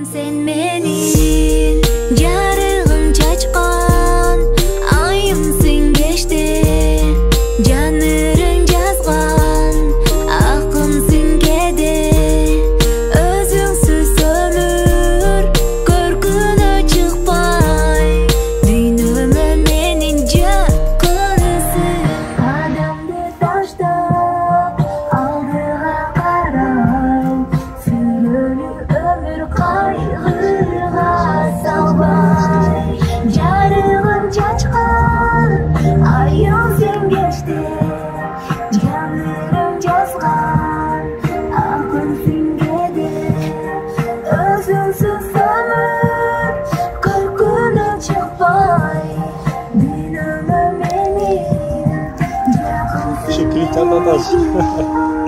Sen menin jarığım çaçqan, ayımsın geçti, canırın жазған, ақымсың кеде, өзіңсіз өмір көркіне шықпай, дүйнөмө менин жақынысың. Адамды таштап алдыға қарай, сүрелі өмір қайғыға салбай, жарығым чачқан, айым сен кеште, жанырым жазған, ақынсың кеде, өзіңсіз өмір көркіне шықпай, дүйнөмө менин жақынсың. Teşekkür ederim.